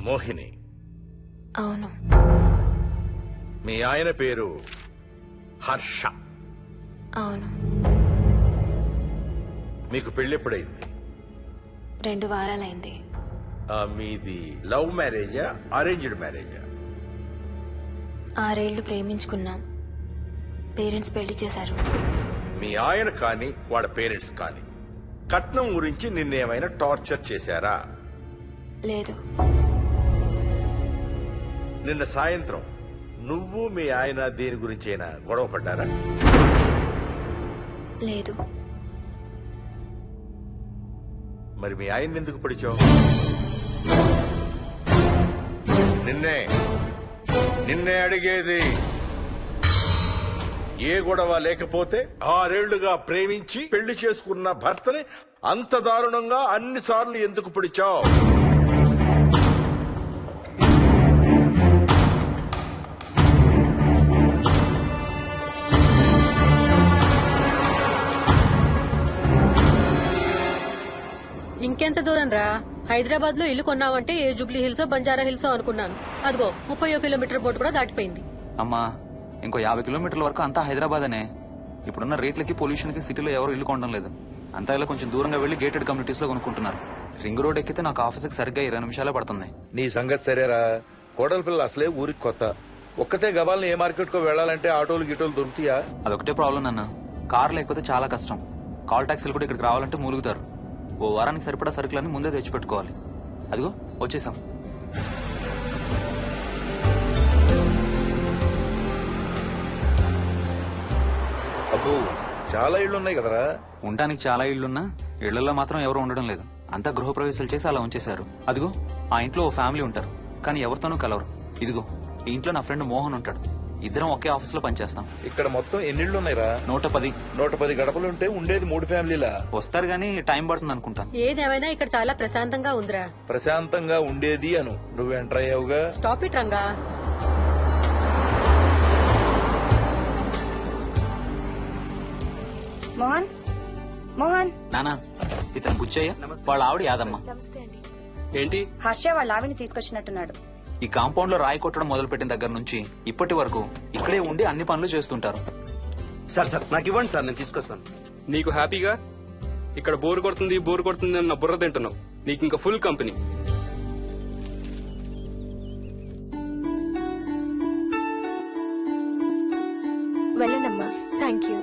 మోహిని. అవును. మీ ఆయన పేరు హర్ష. అవును. మీకు పెళ్ళెప్పుడైంది? 2 వారాలైంది. మీది లవ్ మ్యారేజా అరేంజ్డ్ మ్యారేజా? 6 ఏళ్లు ప్రేమించుకున్నాం. పేరెంట్స్ పెళ్లి చేశారు. మీ ఆయన కానీ వాళ్ళ పేరెంట్స్ కానీ కట్నం గురించి నిన్నేమైనా టార్చర్ చేశారా? లేదు. నిన్న సాయంత్రం నువ్వు మీ ఆయన దేని గురించైనా గొడవ పడ్డారా? లేదు. మరి మీ ఆయన ఎందుకు పిడిచావు? నిన్నే అడిగేది. ఏ గొడవ లేకపోతే 6 ఏళ్లుగా ప్రేమించి పెళ్లి చేసుకున్న భర్తని అంత దారుణంగా అన్నిసార్లు ఎందుకు పిడిచావు? ఇంకెంత దూరం రా? హైదరాబాద్ లో ఇల్లు కొన్నావంటే ఏ జూబ్లీ హిల్స్ బంజారా హిల్స్ అనుకున్నాను. అదిగో 31 కిలోమీటర్ బోర్డు కూడా దాటిపోయింది. అమ్మా, ఇంకో 50 కిలోమీటర్ల వరకు అంతా హైదరాబాద్ అనే. ఇప్పుడున్న రేట్లకి పొల్యూషన్ కి సిటీలో ఎవరు ఇల్లు కొనడం లేదు. అంతా ఇలా కొంచెం దూరంగా వెళ్లి గేటెడ్ కమ్యూనిటీస్ లో కొనుక్కుంటున్నారు. రింగ్ రోడ్ ఎక్కితే నాకు ఆఫీస్కి సరిగ్గా 20 నిమిషాలే పడుతుంది. నీ సంగతి సరేరా, కోడల పిల్ల అసలే ఊరికి కొత్త. ఒక్కతే గబాల్ని ఏ మార్కెట్ కో వెళ్లాలంటే ఆటోలు గిటోలు దొరుకుతాయా? అదొకటే ప్రాబ్లం నాన్న. కార్ లేకపోతే చాలా కష్టం. కాల్ టాక్సీలు కూడా ఇక్కడికి రావాలంటే మూలుగుతారు. ఓ వారానికి సరిపడా సరుకులన్నీ ముందే తెచ్చిపెట్టుకోవాలి. అదిగో వచ్చేసాం. అబ్బో, చాలా ఇళ్లు ఉన్నాయి కదరా. ఉండడానికి చాలా ఇళ్లున్నా ఇళ్లలో మాత్రం ఎవరు ఉండడం లేదు. అంతా గృహప్రవేశాలు చేసి అలా ఉంచేశారు. అదిగో ఆ ఇంట్లో ఓ ఫ్యామిలీ ఉంటారు, కానీ ఎవరితోనూ కలవరు. ఇదిగో ఈ ఇంట్లో నా ఫ్రెండ్ మోహన్ ఉంటాడు. ఇద్దరం ఒకే ఆఫీస్ లో పనిచేస్తాం. ఇక్కడ మొత్తం ఎన్నిళ్ళు ఉన్నాయిరా? 110. 110 గడపలుంటే ఉండేది 3 ఫ్యామిలీలా. వస్తారు గానీ టైం పడుతుంది అనుకుంటాను. ఏదేమైనా ఇక్కడ చాలా ప్రశాంతంగా ఉందిరా. ప్రశాంతంగా ఉండేది అను, నువ్వు ఎంటర్ అయ్యావుగా. Stop it Ranga. మోహన్, మోహన్. నానా, ఇతను బుచ్చయ్య, వాళ్ళ ఆవిడ యాదమ్మ. ఏంటి? హర్ష వాళ్ళ ఆవిని తీసుకొచ్చినట్టున్నాడు. ఈ కాంపౌండ్ లో రాయి కొట్టడం మొదలుపెట్టిన దగ్గర నుంచి ఇప్పటి వరకు ఇక్కడే ఉండి అన్ని పనులు చేస్తుంటారు. సార్ నాకు ఇవ్వండి సార్, నేను తీసుకొస్తాను. నీకు హ్యాపీగా ఇక్కడ బోర్ కొడుతుంది అన్న బుర్ర తింటున్నావు. నీకు ఇంకా ఫుల్ కంపెనీ. వెళ్ళండమ్మా. Thank you.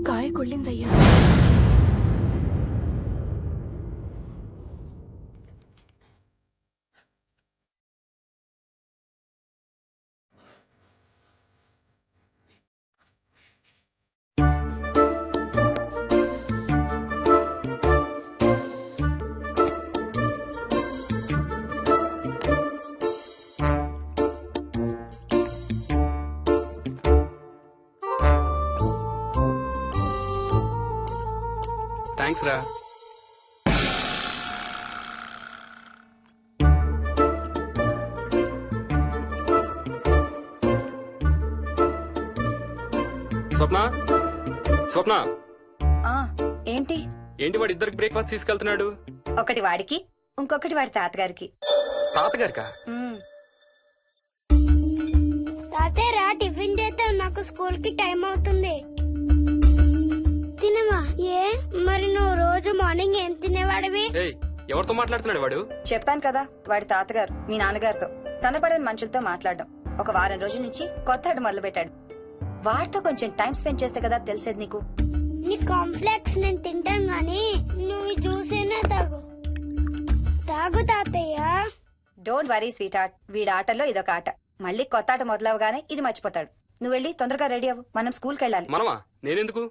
కాయ కొళ్ళిందయ్యా. థ్యాంక్స్ రా. స్వప్న ఆ ఏంటి? వాడి ఇద్దరికి బ్రేక్ఫాస్ట్ తీసుకెళ్తున్నాడు. ఒకటి వాడికి, ఇంకొకటి వాడి తాతగారికి. తాతగారికా? తాతయ్య టిఫిన్ చేద్దాం, నాకు స్కూల్ కి టైం అవుతుంది. తినమా? ఏ మరి నువ్వు రోజు మార్నింగ్ ఏం తినేవాడివి? ఎవరితో మాట్లాడుతున్నాడు వాడు? చెప్పాను కదా, వాడి తాతగారు మీ నాన్నగారితో కనపడని మనుషులతో మాట్లాడడం. ఒక వారం రోజుల నుంచి కొత్త ఆడు మొదలు పెట్టాడు. వాడితో కొంచెం టైం స్పెండ్ చేస్తే కదా తెలిసేది నీకు. నీ కాంప్లెక్స్ నేను తింటాను గానీ నువ్వు జ్యూసేనే తాగు. తాగు తాతయ్య. డోంట్ వరీ స్వీట్ హార్ట్, వీడి ఆటల్లో ఇదొక ఆట. మళ్ళీ కొత్త ఆట మొదలవగానే ఇది మర్చిపోతాడు. నువ్వు వెళ్ళి తొందరగా రెడీ అవ్వు, మనం స్కూల్కి వెళ్ళాలి. మనమా? నేనెందుకు?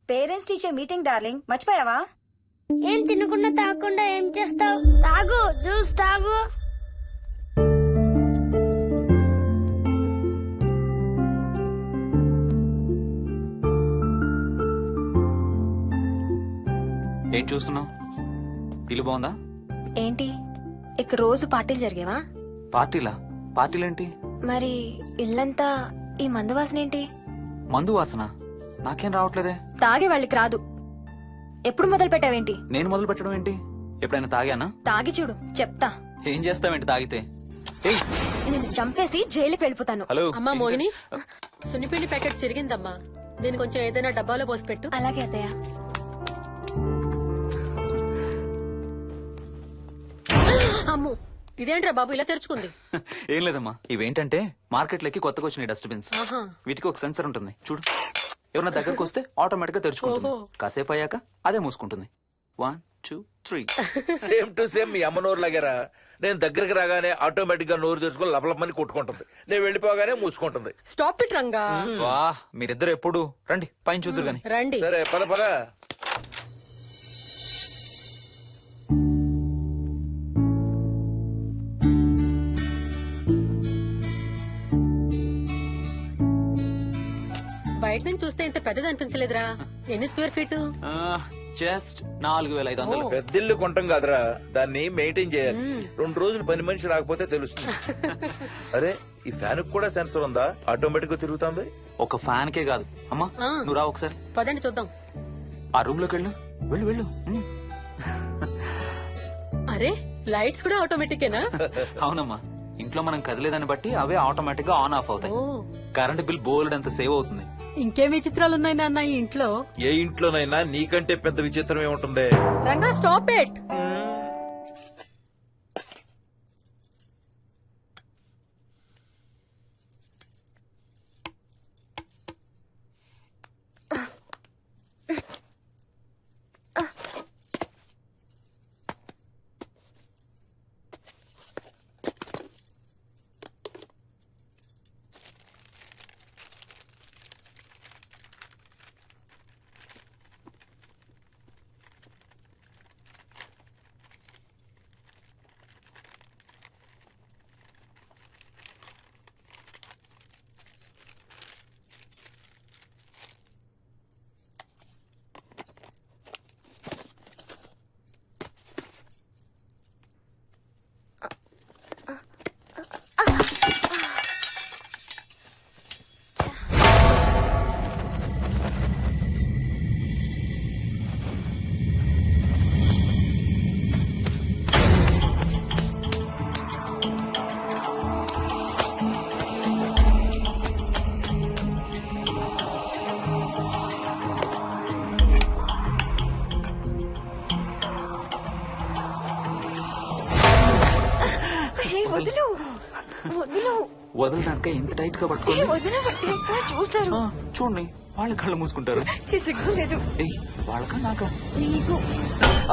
పేరెంట్స్ టీచర్ మీటింగ్ డార్లింగ్, మర్చిపోయావా? ఏం తినకుండా తాగకుండా ఏం చేస్తావు? తాగు, జ్యూస్ తాగు. ఏం చూస్తున్నావు? ఇల్లు బాగుందా? ఏంటి ఇక్కడ రోజు పార్టీలు జరిగేవా? పార్టీలేంటి? మరి ఇల్లంతా ఈ మందు వాసన ఏంటి? మందు వాసన? నాకేం రావట్లేదే. తాగే వాళ్ళకి రాదు. ఎప్పుడు మొదలు పెట్టావేంటి? నేను మొదలు పెట్టడం ఏంటి? ఎప్పుడైనా తాగానా? తాగి చూడు, చెప్తా. ఏం చేస్తావేంటి తాగితే? ఏయ్, నేను చంపేసి జైలుకి వెళ్ళిపోతాను. హలో. అమ్మా మోహిని, సున్నిపిండి ప్యాకెట్ చిరిగిందమ్మా. దీని కొంచెం ఏదైనా డబ్బాలో పోసి పెట్టు. అలాగే అత్తయ్య. అమ్ము, ఇదేంట్రా బాబు ఇలా తెరుచుకుంది? ఏం లేదమ్మా, ఇవేంటంటే మార్కెట్లోకి కొత్తగా వచ్చిన డస్ట్బిన్స్. ఆహా. వీటికి ఒక సెన్సర్ ఉంటుంది చూడు. ఎవరైనా దగ్గరకు వస్తే ఆటోమేటిక్ గా తెరుచుకుంటుంది. ఓహో. కాసేపు అయ్యాక అదే మూసుకుంటుంది. 1 2 3. సేమ్ టు సేమ్ మీ అమ్మ నోరు లాగారా. నేను దగ్గరికి రాగానే ఆటోమేటిక్ గా నోరు తెరుచుకొని లపలపమని కొట్టుకుంటుంది. నేను వెళ్ళిపోగానే మూసుకుంటుంది. Stop it Ranga. వా, మీరిద్దరు ఎప్పుడు రండి పైన చూద్దరు గాని. రండి. సరే పద పద. బయట నుంచి చూస్తే ఇంత పెద్దది అనిపించలేదురా. ఎన్ని స్క్వేర్ ఫీట్? జస్ట్ 4500. పెద్దిల్లు కొంటాం కాదురా, దాన్ని మెయింటైన్ చేయాలి. 2 రోజులు పని మనిషి రాకపోతే తెలుస్తుంది. అరే, ఈ ఫ్యాన్ కూడా సెన్సర్ ఉందా? ఆటోమేటిక్ గా తిరుగుతుంది. ఒక ఫ్యాన్ కే కాదు. అమ్మా నువ్వు రా ఒకసారి. పదండి చూద్దాం. ఆ రూమ్ లోకి వెళ్ళు. వెళ్ళు వెళ్ళు. అరే, లైట్స్ కూడా ఆటోమేటికేనా? అవునమ్మా, ఇంట్లో మనం కదిలేదాన్ని బట్టి అవే ఆటోమేటిక్ గా ఆన్ ఆఫ్ అవుతాయి. ఓ, కరెంట్ బిల్ బోల్డ్ అంత సేవ్ అవుతుంది. ఇంకేం విచిత్రాలు ఉన్నాయి నాన్న ఈ ఇంట్లో? ఏ ఇంట్లోనైనా నీకంటే పెద్ద విచిత్రం ఏముంటుంది? Ranga stop it. వదులు వదులు. వదలడానిక ఇంత టైట్ గా పట్టుకోండి. వదిన చూస్తారు. చూడండి, వాళ్ళ కళ్ళు మూసుకుంటారు. సిగ్గులేదు ఏయ్, వాళ్ళకా నాకా? నీకు.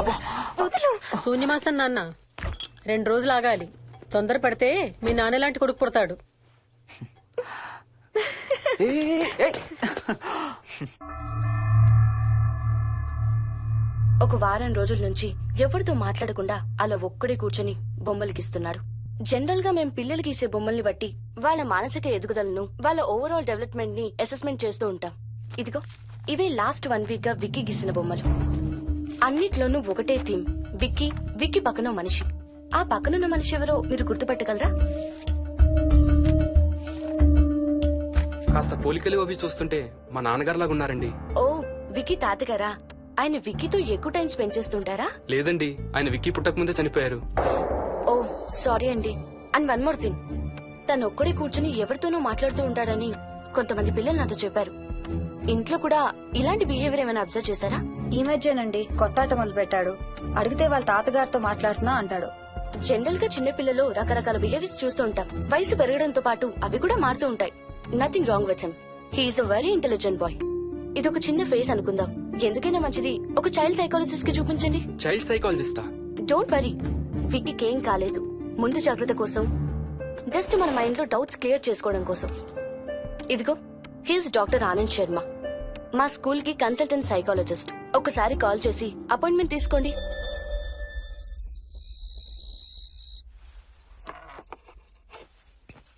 అబ్బా, వదులు. శూన్యమాసం నాన్న, 2 రోజులు ఆగాలి. తొందర పడితే మీ నాన్న లాంటి కొడుకు పుడతాడు. ఏయ్, ఏయ్. ఒక వారం రోజుల నుంచి ఎవరితో మాట్లాడకుండా అలా ఒక్కడే కూర్చొని బొమ్మలు గీస్తున్నాడు. జనరల్ గా మేం పిల్లలు గీసే బొమ్మల్ని బట్టి వాళ్ళ మానసిక ఎదుగుదలను, వాళ్ళ ఓవరాల్ డెవలప్మెంట్ ని అసెస్మెంట్ చేస్తూ ఉంటాం. ఇదిగో, ఇవే లాస్ట్ 1 వీక్ గా విక్కీ గీసిన బొమ్మలు. అన్నిట్లోనూ ఒకటే థీమ్, విక్కీ, విక్కీ పక్కన మనిషి. ఆ పక్కనున్న మనిషి ఎవరో మీరు గుర్తుపట్టగలరా? కాస్త పోలికలు అవి చూస్తుంటే మా నాన్నగారులాగా ఉన్నారండి. ఓ, విక్కీ తాతగారా? ఆయన విక్కీతో ఎక్కువ టైం స్పెండ్ చేస్తుంటారా? లేదండి, ఆయన విక్కీ పుట్టక ముందే చనిపోయారు. ఓ, సారీ అండి. అండ్ 1 మోర్ థింగ్, తను ఒక్కడే కూర్చుని ఎవరితోనూ మాట్లాడుతూ ఉంటాడని కొంతమంది పిల్లలు నాతో చెప్పారు. ఇంట్లో కూడా ఇలాంటి బిహేవియర్ ఏమైనా అబ్జర్వ్ చేశారా? ఈ మధ్యనండి కొత్త ఆట మొదలు పెట్టాడు. అడిగితే వాళ్ళ తాతగారితో మాట్లాడుతున్నా అంటాడు. జనరల్ గా చిన్న పిల్లలు రకరకాల బిహేవియర్స్ చూస్తూ ఉంటాం. వయసు పెరగడంతో పాటు అవి కూడా మారుతూ ఉంటాయి. Nothing wrong with him. He's a very intelligent boy. ఇదొక చిన్న ఫేస్ అనుకుందాం. ఎందుకైనా మంచిది ఒక చైల్డ్ సైకాలజిస్ట్ కి చూపించండి. చైల్డ్ సైకాలజిస్టా? డోంట్ వరీ, విక్కీకి ఏం కాలేదు. ముందు జాగ్రత్త కోసం, జస్ట్ మన మైండ్ లో డౌట్స్ క్లియర్ చేసుకోవడం కోసం. ఇదిగో, హీస్ డాక్టర్ ఆనంద్ శర్మ, మా స్కూల్ కి కన్సల్టెంట్ సైకాలజిస్ట్. ఒకసారి కాల్ చేసి అపాయింట్మెంట్ తీసుకోండి.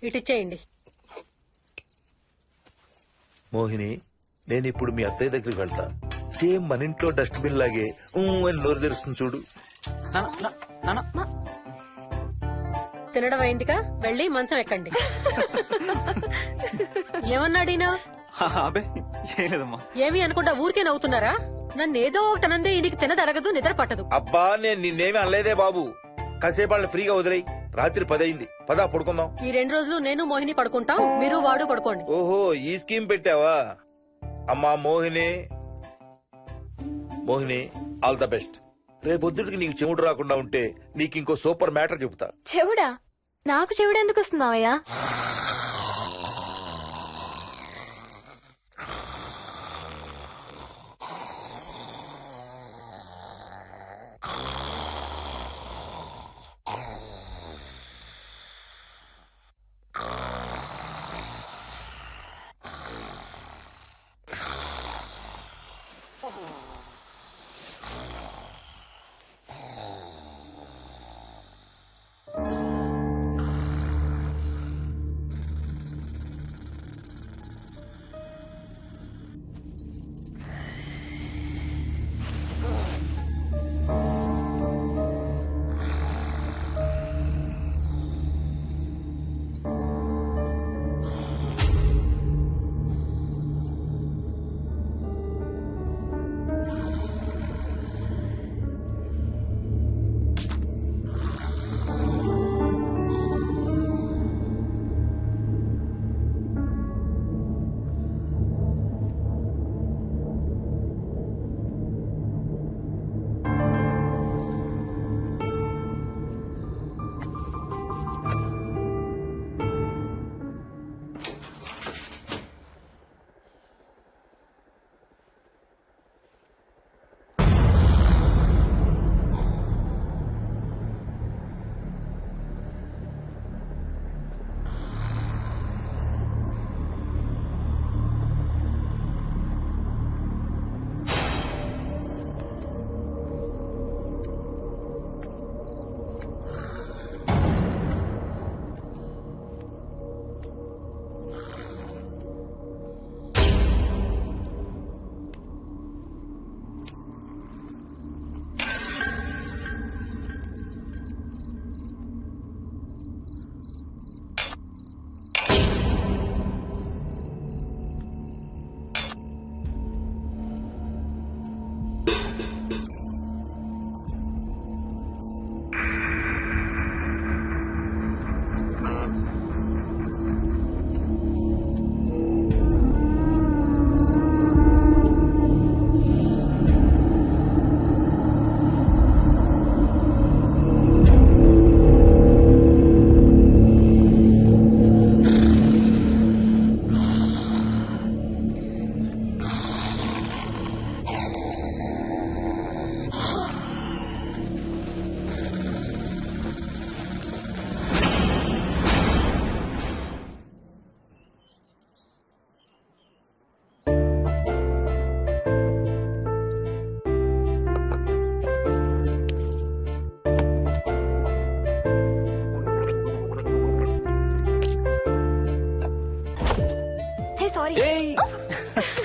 ఇటిచ్చేయండి. మోహిని, నేను ఇప్పుడు మీ అత్తయ్య దగ్గరికి వెళ్తా. సేమ్ మన ఇంట్లో డస్ట్ బిన్ లాగే అని నోరు తెరుస్తుంది చూడు. తినడం అయిందిగా, వెళ్ళి మంచం ఎక్కండి. ఏమన్నాడీనా? అబ్బే ఏం లేదమ్మా. ఏమి అనుకుంటా ఊరికే నవ్వుతున్నారా? నన్ను ఏదో ఒకటి అనందే ఈయనకి తినదరగదు, నిద్ర పట్టదు. అబ్బా నేను నిన్నేమి అనలేదే బాబు. కాసేపు వాళ్ళని ఫ్రీగా వదిలేయి. రాత్రి 10 అయింది. పదా పడుకుందాం. ఈ 2 రోజులు నేను మోహిని పడుకుంటాం, మీరు వాడు పడుకోండి. ఓహో ఈ స్కీమ్ పెట్టావా? అమ్మా Mohini, Mohini all the best. రేపొద్దుటికి నీకు చెవుడు రాకుండా ఉంటే నీకు ఇంకో సూపర్ మ్యాటర్ చెబుతా. చెవుడా? నాకు చెవుడు ఎందుకు వస్తుంది మావయ్య?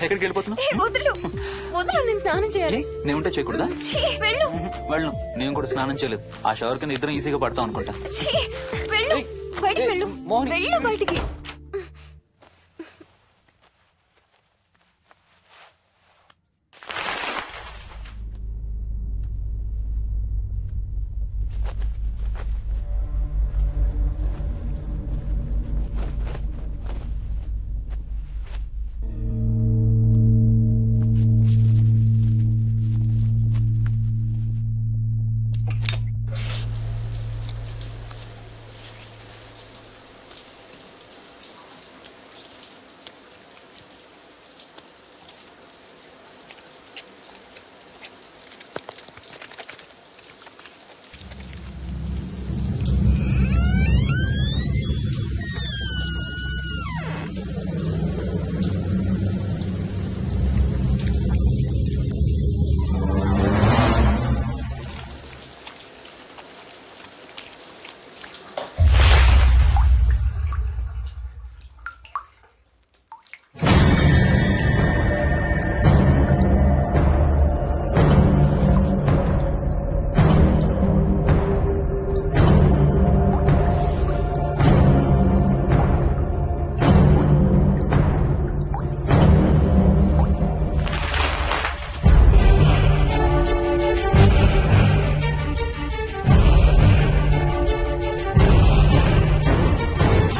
ఎక్కడికి వెళ్ళిపోతున్నావు? వదులు వదులు, నేను స్నానం చేయాలి. నేను ఉంటే చేయకూడదా? వెళ్ళు. వెళ్ళు. నేను కూడా స్నానం చేయలేదు. ఆ షవర్ కింద ఇద్దరం ఈజీగా పడతాం అనుకుంటా. వెళ్ళు బయటికి వెళ్ళు. వెళ్ళు బయటికి.